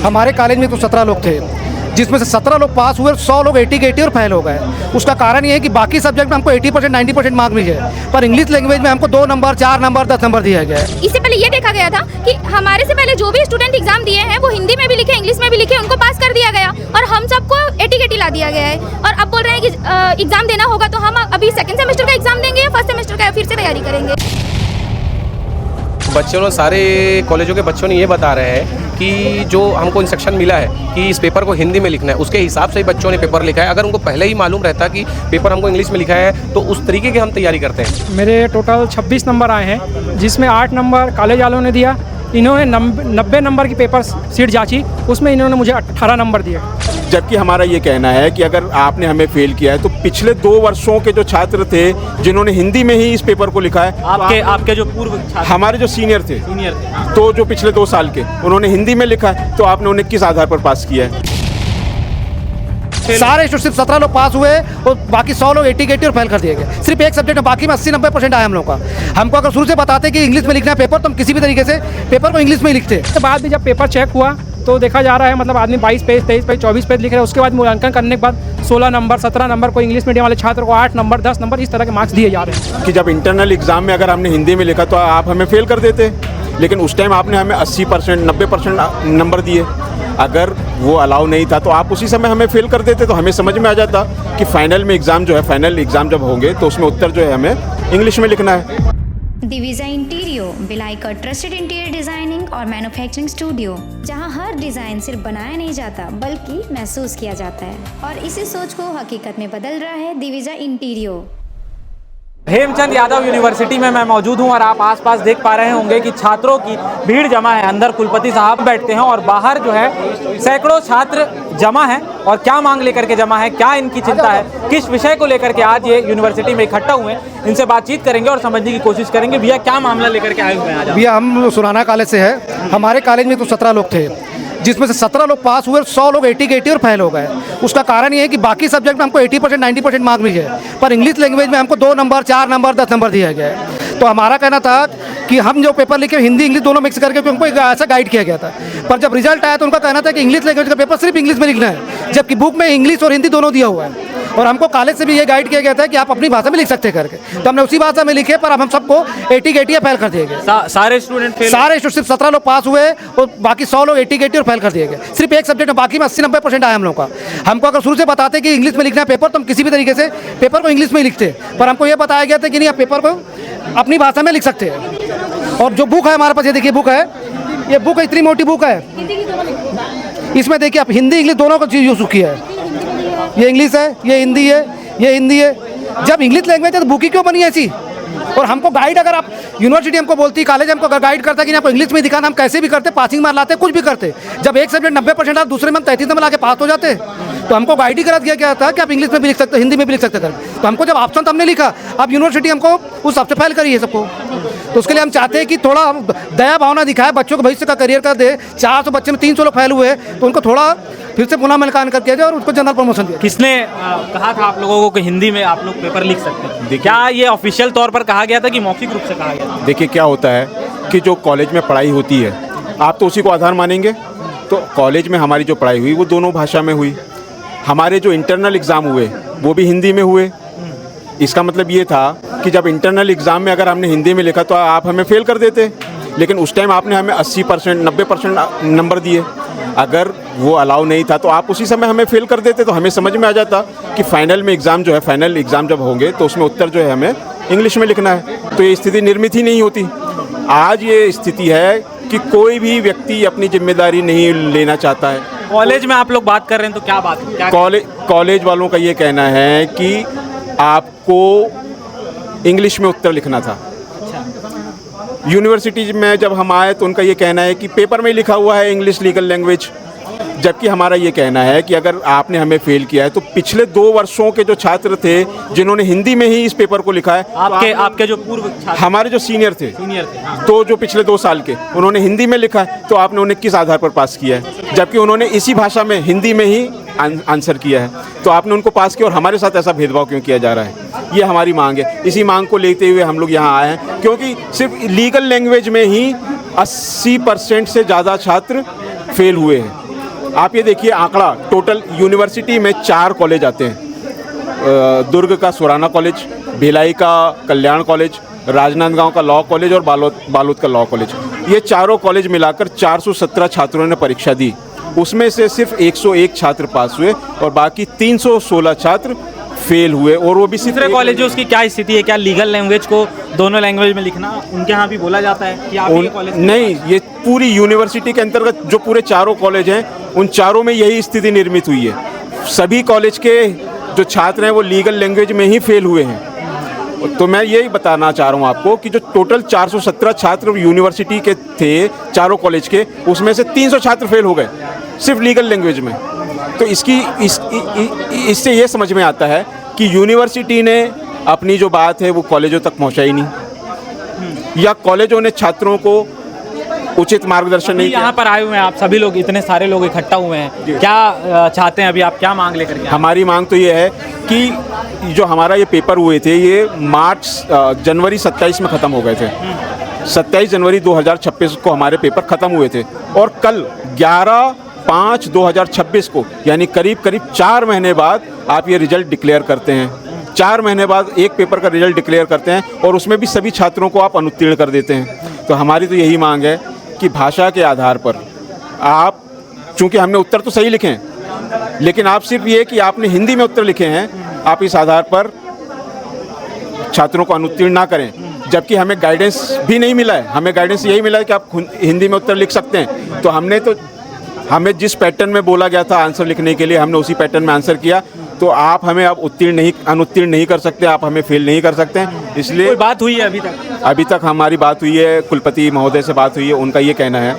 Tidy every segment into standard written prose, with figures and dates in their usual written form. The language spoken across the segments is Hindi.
हमारे कॉलेज में तो 17 लोग थे, जिसमें से 17 लोग पास हुए, 100 लोग 80 के 80 और फेल हो गए। उसका कारण ये है कि बाकी सब्जेक्ट में हमको 80% 90% मार्क मिले, पर इंग्लिश लैंग्वेज में हमको 2 नंबर 4 नंबर 10 नंबर दिया गया है। इससे पहले ये देखा गया था कि हमारे से पहले जो भी स्टूडेंट एग्जाम दिए हैं वो हिंदी में भी लिखे, इंग्लिश में भी लिखे, उनको पास कर दिया गया और हम सबको 80 के 80 ला दिया गया है। और अब बोल रहे हैं कि एग्जाम देना होगा, तो हम अभी सेकंड सेमेस्टर का एग्जाम देंगे या फर्स्ट सेमेस्टर का फिर से तैयारी करेंगे। बच्चों ने, सारे कॉलेजों के बच्चों ने ये बता रहे हैं कि जो हमको इंस्ट्रक्शन मिला है कि इस पेपर को हिंदी में लिखना है, उसके हिसाब से ही बच्चों ने पेपर लिखा है। अगर उनको पहले ही मालूम रहता कि पेपर हमको इंग्लिश में लिखा है तो उस तरीके की हम तैयारी करते हैं। मेरे टोटल 26 नंबर आए हैं, जिसमें 8 नंबर कॉलेज वालों ने दिया। इन्होंने 90 नंबर की पेपर सीट जांची, उसमें इन्होंने मुझे 18 नंबर दिए। जबकि हमारा ये कहना है कि अगर आपने हमें फेल किया है तो पिछले 2 वर्षों के जो छात्र थे जिन्होंने हिंदी में ही इस पेपर को लिखा है, आपके जो पूर्व छात्र, हमारे जो सीनियर थे तो जो पिछले 2 साल के, उन्होंने हिंदी में लिखा है, तो आपने उन्हें किस आधार पर पास किया है? सारे सिर्फ 17 लोग पास हुए और बाकी 100 लोग 80 के 80 और फेल कर दिए गए, सिर्फ एक सब्जेक्ट में। बाकी में 80-90% आया हम लोग का। हमको अगर शुरू से बताते कि इंग्लिश में लिखना है पेपर, तो हम किसी भी तरीके से पेपर को इंग्लिश में ही लिखते। उसके बाद भी जब पेपर चेक हुआ तो देखा जा रहा है, मतलब आदमी 22 पेज 23 पेज 24 पेज लिख रहा है। उसके बाद मूल्यांकन करने के बाद 16 नंबर 17 नंबर को इंग्लिश मीडियम वाले छात्र को 8 नंबर 10 नंबर इस तरह के मार्क्स दिए जा रहे हैं। कि जब इंटरनल एग्जाम में अगर हमने हिंदी में लिखा तो आप हमें फेल कर देते, लेकिन उस टाइम आपने हमें 80% 90% नंबर दिए। अगर वो अलाउ नहीं था तो आप उसी समय हमें फेल कर देते, तो हमें समझ में आ जाता कि फाइनल में एग्ज़ाम जो है, फाइनल एग्ज़ाम जब होंगे तो उसमें उत्तर जो है हमें इंग्लिश में लिखना है। दिविजा इंटीरियो, बिलाई का ट्रस्टेड इंटीरियर डिजाइनिंग और मैन्युफैक्चरिंग स्टूडियो, जहां हर डिजाइन सिर्फ बनाया नहीं जाता बल्कि महसूस किया जाता है, और इसी सोच को हकीकत में बदल रहा है दिविजा इंटीरियो। हेमचंद यादव यूनिवर्सिटी में मैं मौजूद हूं और आप आसपास देख पा रहे होंगे कि छात्रों की भीड़ जमा है। अंदर कुलपति साहब बैठते हैं और बाहर जो है सैकड़ों छात्र जमा हैं। और क्या मांग लेकर के जमा है, क्या इनकी चिंता है, किस विषय को लेकर के आज ये यूनिवर्सिटी में इकट्ठा हुए हैं, इनसे बातचीत करेंगे और समझने की कोशिश करेंगे। भैया क्या मामला लेकर के आए हुए हैं आज? भैया हम सुराना कॉलेज से है। हमारे कॉलेज में तो 17 लोग थे, जिसमें से 17 लोग पास हुए, 100 लोग 80 के 80 और फेल हो गए। उसका कारण ये है कि बाकी सब्जेक्ट में हमको 80% 90% मार्क मिले, पर इंग्लिश लैंग्वेज में हमको 2 नंबर 4 नंबर 10 नंबर दिया गया है। तो हमारा कहना था कि हम जो पेपर लिखे हिंदी इंग्लिश दोनों मिक्स करके, हमको ऐसा गाइड किया गया था। पर जब रिजल्ट आया तो उनका कहना था कि इंग्लिश लैंग्वेज का पेपर सिर्फ इंग्लिश में लिखना है, जबकि बुक में इंग्लिश और हिंदी दोनों दिया हुआ है। और हमको कॉलेज से भी ये गाइड किया गया था कि आप अपनी भाषा में लिख सकते करके, तो हमने उसी भाषा में लिखे, पर अब हम सबको 80 के 80 फेल कर दिए गए। सारे स्टूडेंट सिर्फ 17 लोग पास हुए और बाकी 100 लोग 80 के 80 और फेल कर दिए गए, सिर्फ एक सब्जेक्ट में। बाकी में 80-90% आया हम लोग का। हमको अगर शुरू से बताते कि इंग्लिश में लिखना है पेपर, तो हम किसी भी तरीके से पेपर को इंग्लिश में ही लिखते, पर हमको ये बताया गया था कि नहीं, आप पेपर को अपनी भाषा में लिख सकते हैं। और जो बुक है हमारे पास, ये देखिए बुक है, ये बुक इतनी मोटी बुक है, इसमें देखिए आप हिंदी इंग्लिश दोनों का चीज़ यूज़ की है। ये इंग्लिश है, ये हिंदी है, ये हिंदी है। जब इंग्लिश लैंग्वेज है तो बुक ही क्यों बनी ऐसी? और हमको गाइड, अगर आप यूनिवर्सिटी हमको बोलती, कॉलेज हमको अगर गाइड करता कि आपको इंग्लिश में दिखाना, हम कैसे भी करते, पासिंग मार लाते, कुछ भी करते। जब एक सब्जेक्ट 90% आप दूसरे में हम 33 नंबर लाके पास हो जाते, तो हमको गाइड ही करा दिया गया था कि आप इंग्लिश में भी लिख सकते, हिंदी में भी लिख सकते थे। तो हमको जब ऑप्शन तो हमने लिखा, अब यूनिवर्सिटी हमको उस सबसे फेल करी है सबको। तो उसके लिए हम चाहते हैं कि थोड़ा दया भावना दिखाए, बच्चों को भविष्य का करियर कर दे। 400 बच्चे में 300 लोग फेल हुए, तो उनको थोड़ा फिर से पुनः मूल्यांकन कर किया जाए और उसको जनरल प्रमोशन दिया। किसने कहा था आप लोगों को कि हिंदी में आप लोग पेपर लिख सकते हैं? क्या ये ऑफिशियल तौर पर कहा गया था कि मौखिक रूप से कहा गया था? देखिए क्या होता है कि जो कॉलेज में पढ़ाई होती है, आप तो उसी को आधार मानेंगे। तो कॉलेज में हमारी जो पढ़ाई हुई वो दोनों भाषा में हुई। हमारे जो इंटरनल एग्ज़ाम हुए वो भी हिंदी में हुए। इसका मतलब ये था कि जब इंटरनल एग्ज़ाम में अगर हमने हिंदी में लिखा तो आप हमें फेल कर देते, लेकिन उस टाइम आपने हमें 80% 90% नंबर दिए। अगर वो अलाउ नहीं था तो आप उसी समय हमें फेल कर देते, तो हमें समझ में आ जाता कि फाइनल में एग्ज़ाम जो है, फाइनल एग्ज़ाम जब होंगे तो उसमें उत्तर जो है हमें इंग्लिश में लिखना है। तो ये स्थिति निर्मित ही नहीं होती। आज ये स्थिति है कि कोई भी व्यक्ति अपनी जिम्मेदारी नहीं लेना चाहता है। कॉलेज में आप लोग बात कर रहे हैं तो क्या बात है? कॉलेज वालों का ये कहना है कि आपको इंग्लिश में उत्तर लिखना था। यूनिवर्सिटी में जब हम आए तो उनका ये कहना है कि पेपर में लिखा हुआ है इंग्लिश लीगल लैंग्वेज, जबकि हमारा ये कहना है कि अगर आपने हमें फेल किया है तो पिछले 2 वर्षों के जो छात्र थे जिन्होंने हिंदी में ही इस पेपर को लिखा है, आपके जो पूर्व छात्र, हमारे जो सीनियर थे हाँ। तो जो पिछले 2 साल के, उन्होंने हिंदी में लिखा है, तो आपने उन्हें किस आधार पर पास किया है? जबकि उन्होंने इसी भाषा में हिंदी में ही आंसर किया है, तो आपने उनको पास किया और हमारे साथ ऐसा भेदभाव क्यों किया जा रहा है? ये हमारी मांग है। इसी मांग को लेते हुए हम लोग यहाँ आए हैं, क्योंकि सिर्फ लीगल लैंग्वेज में ही 80% से ज़्यादा छात्र फेल हुए हैं। आप ये देखिए आंकड़ा, टोटल यूनिवर्सिटी में 4 कॉलेज आते हैं। दुर्ग का सुराना कॉलेज, भिलाई का कल्याण कॉलेज, राजनांदगांव का लॉ कॉलेज और बालोद का लॉ कॉलेज। ये चारों कॉलेज मिलाकर 417 छात्रों ने परीक्षा दी। उसमें से सिर्फ 101 छात्र पास हुए और बाकी 316 छात्र फेल हुए, और वो भी दूसरे कॉलेजों की क्या स्थिति है? क्या लीगल लैंग्वेज को दोनों लैंग्वेज में लिखना उनके यहाँ भी बोला जाता है कि आप ये कॉलेज? नहीं, ये पूरी यूनिवर्सिटी के अंतर्गत जो पूरे चारों कॉलेज हैं उन चारों में यही स्थिति निर्मित हुई है। सभी कॉलेज के जो छात्र हैं वो लीगल लैंग्वेज में ही फेल हुए हैं। तो मैं यही बताना चाह रहा हूँ आपको कि जो टोटल 417 छात्र यूनिवर्सिटी के थे चारों कॉलेज के, उसमें से 300 छात्र फेल हो गए सिर्फ लीगल लैंग्वेज में। तो इससे ये समझ में आता है कि यूनिवर्सिटी ने अपनी जो बात है वो कॉलेजों तक पहुंचाई नहीं, या कॉलेजों ने छात्रों को उचित मार्गदर्शन नहीं किया। यहाँ पर आए हुए हैं आप सभी लोग, इतने सारे लोग इकट्ठा हुए हैं, क्या चाहते हैं अभी आप, क्या मांग लेकर के? हमारी मांग तो ये है कि जो हमारा ये पेपर हुए थे ये जनवरी 27 में ख़त्म हो गए थे। 27 जनवरी 2026 को हमारे पेपर ख़त्म हुए थे, और कल 11/5/2026 को, यानी करीब 4 महीने बाद आप ये रिजल्ट डिक्लेयर करते हैं। 4 महीने बाद एक पेपर का रिजल्ट डिक्लेयर करते हैं और उसमें भी सभी छात्रों को आप अनुत्तीर्ण कर देते हैं। तो हमारी तो यही मांग है कि भाषा के आधार पर आप, चूँकि हमने उत्तर तो सही लिखे हैं, लेकिन आप सिर्फ ये कि आपने हिंदी में उत्तर लिखे हैं, आप इस आधार पर छात्रों को अनुत्तीर्ण ना करें। जबकि हमें गाइडेंस भी नहीं मिला है, हमें गाइडेंस यही मिला है कि आप हिंदी में उत्तर लिख सकते हैं। तो हमें जिस पैटर्न में बोला गया था आंसर लिखने के लिए, हमने उसी पैटर्न में आंसर किया। तो आप हमें अब अनुत्तीर्ण नहीं कर सकते, आप हमें फेल नहीं कर सकते हैं। इसलिए कोई बात हुई है अभी तक? अभी तक हमारी बात हुई है, कुलपति महोदय से बात हुई है। उनका ये कहना है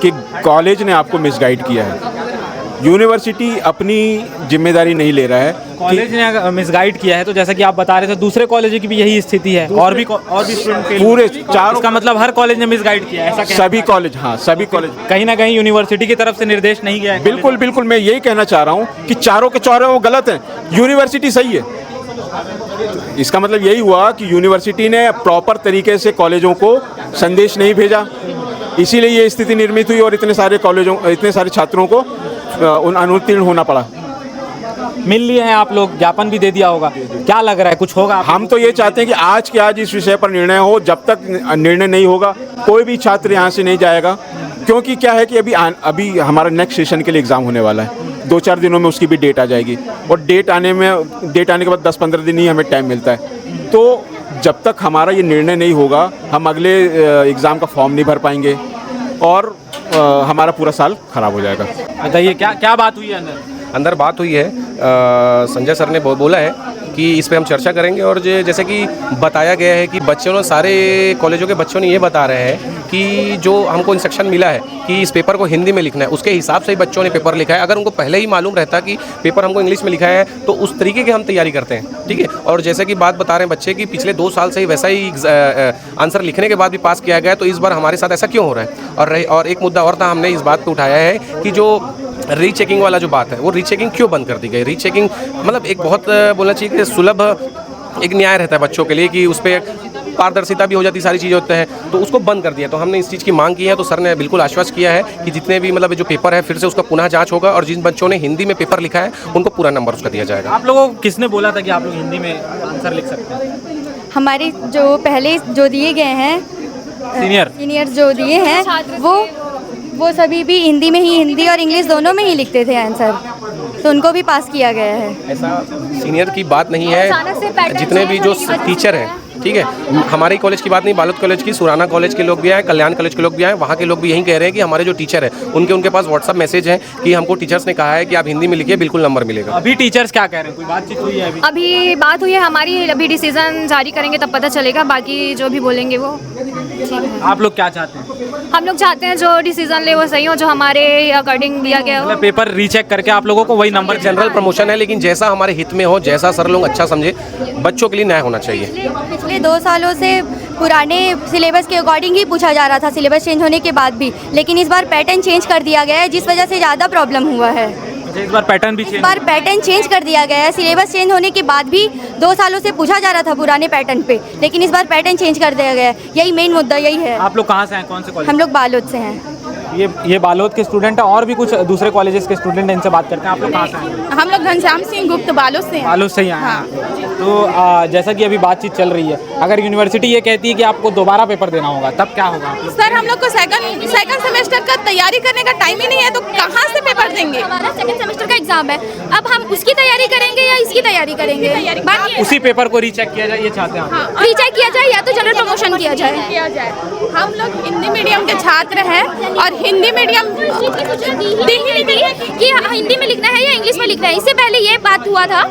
कि कॉलेज ने आपको मिसगाइड किया है, यूनिवर्सिटी अपनी जिम्मेदारी नहीं ले रहा है। कॉलेज ने मिसगाइड किया है, तो जैसा कि आप बता रहे थे दूसरे कॉलेज की भी यही स्थिति है, और भी स्टूडेंट फेल, पूरे चारों, इसका मतलब हर कॉलेज ने मिसगाइड किया है, ऐसा? सभी कॉलेज, हाँ सभी कॉलेज। कहीं ना कहीं यूनिवर्सिटी की तरफ से निर्देश नहीं गया है? बिल्कुल मैं यही कहना चाह रहा हूँ कि चारों के चारों वो गलत हैं, यूनिवर्सिटी सही है। इसका मतलब यही हुआ कि यूनिवर्सिटी ने प्रॉपर तरीके से कॉलेजों को संदेश नहीं भेजा, इसीलिए ये स्थिति निर्मित हुई और इतने सारे छात्रों को अनुत्तीर्ण होना पड़ा। मिल लिए हैं आप लोग, ज्ञापन भी दे दिया होगा, क्या लग रहा है कुछ होगा? हम तो ये चाहते हैं कि आज के आज इस विषय पर निर्णय हो। जब तक निर्णय नहीं होगा कोई भी छात्र यहाँ से नहीं जाएगा, क्योंकि क्या है कि अभी हमारा नेक्स्ट सेशन के लिए एग्ज़ाम होने वाला है। 2-4 दिनों में उसकी भी डेट आ जाएगी, और डेट आने के बाद 10-15 दिन ही हमें टाइम मिलता है। तो जब तक हमारा ये निर्णय नहीं होगा हम अगले एग्ज़ाम का फॉर्म नहीं भर पाएंगे और हमारा पूरा साल खराब हो जाएगा। बताइए क्या बात हुई है अंदर बात हुई है। संजय सर ने बोला है कि इस पे हम चर्चा करेंगे, और जैसे कि बताया गया है कि सारे कॉलेजों के बच्चों ने ये बता रहे हैं कि जो हमको इंस्ट्रक्शन मिला है कि इस पेपर को हिंदी में लिखना है, उसके हिसाब से ही बच्चों ने पेपर लिखा है। अगर उनको पहले ही मालूम रहता कि पेपर हमको इंग्लिश में लिखा है तो उस तरीके की हम तैयारी करते हैं, ठीक है। और जैसे कि बात बता रहे हैं बच्चे कि पिछले 2 साल से ही वैसा ही आंसर लिखने के बाद भी पास किया गया, तो इस बार हमारे साथ ऐसा क्यों हो रहा है? और एक मुद्दा और था, हमने इस बात पर उठाया है कि जो रीचेकिंग वाला जो बात है, वो रीचेकिंग क्यों बंद कर दी गई? रीचेकिंग मतलब एक बहुत बोलना चाहिए कि सुलभ एक न्याय रहता है बच्चों के लिए कि उस पर पारदर्शिता भी हो जाती, सारी चीज़ें होते हैं, तो उसको बंद कर दिया। तो हमने इस चीज़ की मांग की है, तो सर ने बिल्कुल आश्वस्त किया है कि जितने भी मतलब जो पेपर है फिर से उसका पुनः जांच होगा, और जिन बच्चों ने हिंदी में पेपर लिखा है उनको पूरा नंबर उसका दिया जाएगा। आप लोगों को किसने बोला था कि आप लोग हिंदी में आंसर लिख सकते हैं? हमारे जो पहले जो दिए गए हैं सीनियर जो दिए हैं वो सभी भी हिंदी में ही, हिंदी और इंग्लिश दोनों में ही लिखते थे आंसर, तो उनको भी पास किया गया है। ऐसा सीनियर की बात नहीं है, जितने भी जो टीचर हैं, ठीक है, हमारे कॉलेज की बात नहीं, बालोद कॉलेज की, सुराना कॉलेज के लोग भी आए, कल्याण कॉलेज के लोग भी आए, वहाँ के लोग भी यही कह रहे हैं कि हमारे जो टीचर है उनके पास व्हाट्सअप मैसेज है कि हमको टीचर्स ने कहा है कि आप हिंदी में लिखिए, बिल्कुल नंबर मिलेगा। अभी टीचर्स क्या कह रहे हैं? कोई बातचीत हुई है? अभी बात हुई है हमारी, अभी डिसीजन जारी करेंगे तब पता चलेगा, बाकी जो भी बोलेंगे वो ठीक है। आप लोग क्या चाहते हैं? हम लोग चाहते हैं जो डिसीजन ले वो सही हो, जो हमारे अकॉर्डिंग दिया गया हो। मतलब पेपर रीचेक करके आप लोगों को वही नंबर। जनरल प्रमोशन है, लेकिन जैसा हमारे हित में हो, जैसा सर लोग अच्छा समझे, बच्चों के लिए न्याय होना चाहिए। पिछले 2 सालों से पुराने सिलेबस के अकॉर्डिंग ही पूछा जा रहा था, सिलेबस चेंज होने के बाद भी, लेकिन इस बार पैटर्न चेंज कर दिया गया है, जिस वजह से ज़्यादा प्रॉब्लम हुआ है। इस बार पैटर्न भी चेंज कर दिया गया है। सिलेबस चेंज होने के बाद भी 2 सालों से पूछा जा रहा था पुराने पैटर्न पे, लेकिन इस बार पैटर्न चेंज कर दिया गया है। यही मेन मुद्दा यही है। आप लोग कहाँ से हैं, कौन से कॉलेज? हम लोग बालोद से हैं। ये बालोद के स्टूडेंट हैं और भी कुछ दूसरे कॉलेजेस के स्टूडेंट हैं, इनसे बात करते हैं। आप लोग कहाँ से आए हैं? हम लोग घनश्याम सिंह गुप्त बालोद से हैं। बालोद से ही आए हैं। तो जैसा कि अभी बातचीत चल रही है, अगर यूनिवर्सिटी ये कहती है कि आपको दोबारा पेपर देना होगा, तब क्या होगा? सर हम लोग को सेकंड सेमेस्टर का तैयारी करने का टाइम ही नहीं है, तो कहाँ से पेपर देंगे? हमारा सेकंड सेमेस्टर का एग्जाम है, अब हम उसकी तैयारी करेंगे या इसकी तैयारी करेंगे? बात ये उसी पेपर को रीचेक किया जाए, ये चाहते हैं आप? रीचेक किया जाए या तो जनरल प्रमोशन किया जाए। हम लोग हिंदी मीडियम के छात्र हैं और हिंदी मीडियम दी ही नहीं थी कि हिंदी में लिखना है या इंग्लिश में लिखना है। इससे पहले ये बात हुआ था,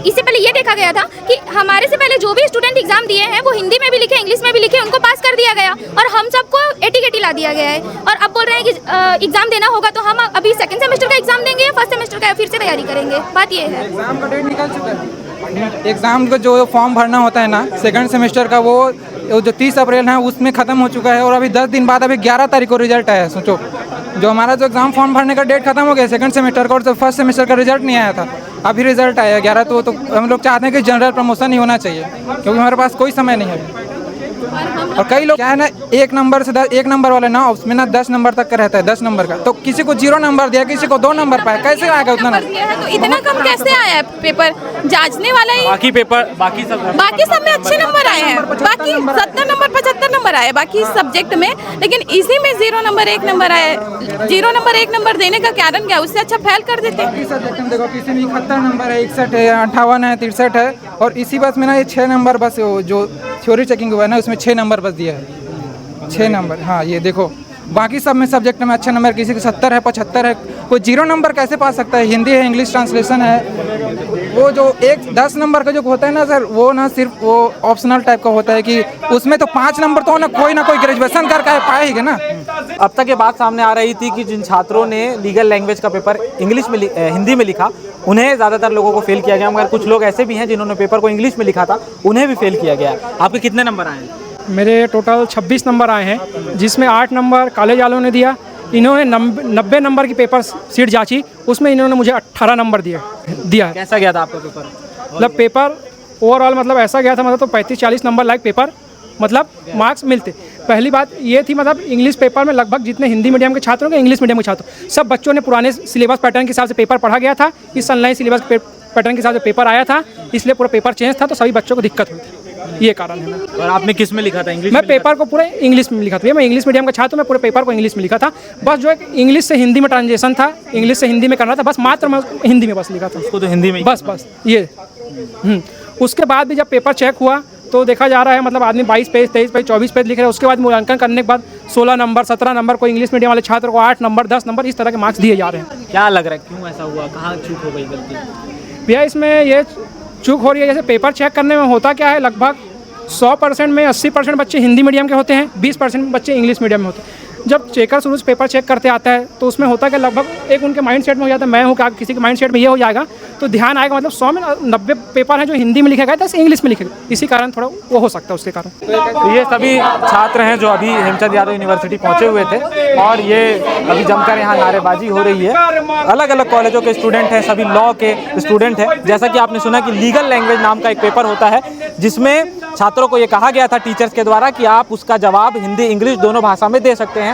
इससे पहले ये देखा गया था कि हमारे से पहले जो भी स्टूडेंट एग्जाम दिए हैं वो हिंदी में भी लिखे इंग्लिश में भी लिखे, उनको पास कर दिया गया और हम सबको एटी ला दिया गया है। और अब बोल रहे हैं कि एग्जाम देना होगा तो हम अभी सेकंड सेमेस्टर का एग्जाम देंगे या फर्स्ट सेमेस्टर का फिर से तैयारी करेंगे। बात ये है। एग्ज़ाम का डेट निकल चुका है। एग्ज़ाम का जो फॉर्म भरना होता है ना सेकंड सेमेस्टर का, वो जो 30 अप्रैल है उसमें ख़त्म हो चुका है और अभी 10 दिन बाद अभी 11 तारीख को रिजल्ट आया है। सोचो, जो हमारा जो एग्ज़ाम फॉर्म भरने का डेट खत्म हो गया सेकंड सेमेस्टर का, और जो फर्स्ट सेमेस्टर का रिजल्ट नहीं आया था, अभी रिजल्ट आया 11। तो हम लोग चाहते हैं कि जनरल प्रमोशन ही होना चाहिए, क्योंकि हमारे पास कोई समय नहीं है। और कई लोग क्या है ना, 1 नंबर से 1 नंबर वाले ना उसमें ना 10 नंबर तक का रहता है, 10 नंबर का। तो किसी को 0 नंबर दिया, किसी को 2 नंबर पाया, कैसे आएगा उतना? तो इतना कम कैसे आया है पेपर? जांचने वाला ही बाकी पेपर बाकी सब में अच्छे नंबर आए हैं, बाकी 70 नंबर 75 नंबर आए बाकी सब्जेक्ट में, लेकिन इसी में 0 नंबर 1 नंबर आया। 0 नंबर 1 नंबर देने का कारण क्या? उससे अच्छा फेल कर देते। देखो किसी में 71 नंबर है, 61 है, 58 है, 63 है, और इसी बस में ना ये 6 नंबर बस जो थ्योरी चेकिंग हुआ है ना उसमें 6 नंबर बस दिया है, 6 नंबर। हाँ ये देखो, बाकी सब में सब्जेक्ट में अच्छे नंबर, किसी के 70 है, 75 है, कोई 0 नंबर कैसे पा सकता है? हिंदी है, इंग्लिश ट्रांसलेशन है, वो जो 10 नंबर का जो होता है ना सर, वो ना सिर्फ वो ऑप्शनल टाइप का होता है कि उसमें तो 5 नंबर तो ना कोई ग्रेजुएशन करके पाएगा ना। अब तक ये बात सामने आ रही थी कि जिन छात्रों ने लीगल लैंग्वेज का पेपर इंग्लिश में हिंदी में लिखा, उन्हें ज़्यादातर लोगों को फेल किया गया, मगर कुछ लोग ऐसे भी हैं जिन्होंने पेपर को इंग्लिश में लिखा था, उन्हें भी फेल किया गया। आपके कितने नंबर आए हैं? मेरे टोटल 26 नंबर आए हैं, जिसमें 8 नंबर कॉलेज वालों ने दिया। इन्होंने 90 नंबर की पेपर सीट जांची, उसमें इन्होंने मुझे 18 नंबर दिया। कैसा गया था आपका पेपर? मतलब पेपर ओवरऑल मतलब ऐसा गया था, मतलब तो 35-40 नंबर लाइक पेपर मतलब मार्क्स मिलते। पहली बात ये थी, मतलब इंग्लिश पेपर में लगभग जितने हिंदी मीडियम के छात्रों के इंग्लिश मीडियम के छात्रों, सब बच्चों ने पुराने सिलेबस पैटर्न के हिसाब से पेपर पढ़ा गया था। इस ऑनलाइन सिलेबस पैटर्न के हिसाब से पेपर आया था, इसलिए पूरा पेपर चेंज था, तो सभी बच्चों को दिक्कत हुई थी। ये कारण है। और आपने किस में लिखा था? इंग्लिश? मैं पेपर को पूरे इंग्लिश में लिखा था। मैं इंग्लिश मीडियम का छात्र हूं, मैं पूरे पेपर को इंग्लिश में लिखा था। बस जो एक इंग्लिश से हिंदी में ट्रांजेक्शन था, इंग्लिश से हिंदी में करना था, बस मात्र मैं हिंदी में बस लिखा था। उसको तो हिंदी में बस ये। उसके बाद भी जब पेपर चेक हुआ तो देखा जा रहा है, मतलब आदमी 22 पेज, 23 पेज, 24 पेज लिख रहे हैं। उसके बाद मूल्यांकन करने के बाद 16 नंबर, 17 नंबर को इंग्लिश मीडियम वाले छात्र को 8 नंबर, 10 नंबर, इस तरह के मार्क्स दिए जा रहे हैं। क्या लग रहा है, क्यों ऐसा हुआ? कहाँ चूक हो गई गलती? भैया इसमें ये चूक हो रही है, जैसे पेपर चेक करने में होता क्या है, लगभग 100% में 80% बच्चे हिंदी मीडियम के होते हैं, 20% बच्चे इंग्लिश मीडियम में होते हैं। जब चेकर शुरू से पेपर चेक करते आता है तो उसमें होता है कि लगभग एक उनके माइंड सेट में हो जाता है, मैं हूँ कि किसी के माइंड सेट में ये हो जाएगा, तो ध्यान आएगा मतलब 100 में 90 पेपर हैं जो हिंदी में लिखे गए, 10 इंग्लिश में लिखे गए। इसी कारण थोड़ा वो हो सकता है, उसके कारण। तो ये सभी छात्र हैं जो अभी हेमचंद यादव यूनिवर्सिटी पहुंचे हुए थे, और ये अभी जमकर यहाँ नारेबाजी हो रही है। अलग अलग कॉलेजों के स्टूडेंट हैं, सभी लॉ के स्टूडेंट हैं। जैसा कि आपने सुना कि लीगल लैंग्वेज नाम का एक पेपर होता है, जिसमें छात्रों को ये कहा गया था टीचर्स के द्वारा कि आप उसका जवाब हिंदी इंग्लिश दोनों भाषा में दे सकते हैं।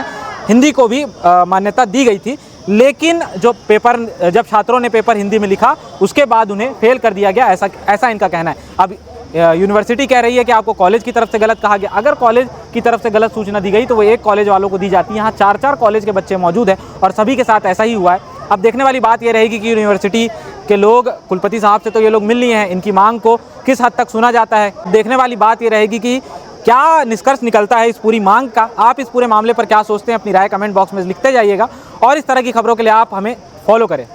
हिंदी को भी मान्यता दी गई थी, लेकिन जो पेपर जब छात्रों ने पेपर हिंदी में लिखा उसके बाद उन्हें फेल कर दिया गया, ऐसा इनका कहना है। अब यूनिवर्सिटी कह रही है कि आपको कॉलेज की तरफ से गलत कहा गया। अगर कॉलेज की तरफ से गलत सूचना दी गई तो वो एक कॉलेज वालों को दी जाती है। यहाँ 4-4 कॉलेज के बच्चे मौजूद हैं और सभी के साथ ऐसा ही हुआ है। अब देखने वाली बात ये रहेगी कि यूनिवर्सिटी के लोग, कुलपति साहब से तो ये लोग मिल लिए हैं, इनकी मांग को किस हद तक सुना जाता है। देखने वाली बात ये रहेगी कि क्या निष्कर्ष निकलता है इस पूरी मांग का। आप इस पूरे मामले पर क्या सोचते हैं, अपनी राय कमेंट बॉक्स में लिखते जाइएगा, और इस तरह की खबरों के लिए आप हमें फॉलो करें।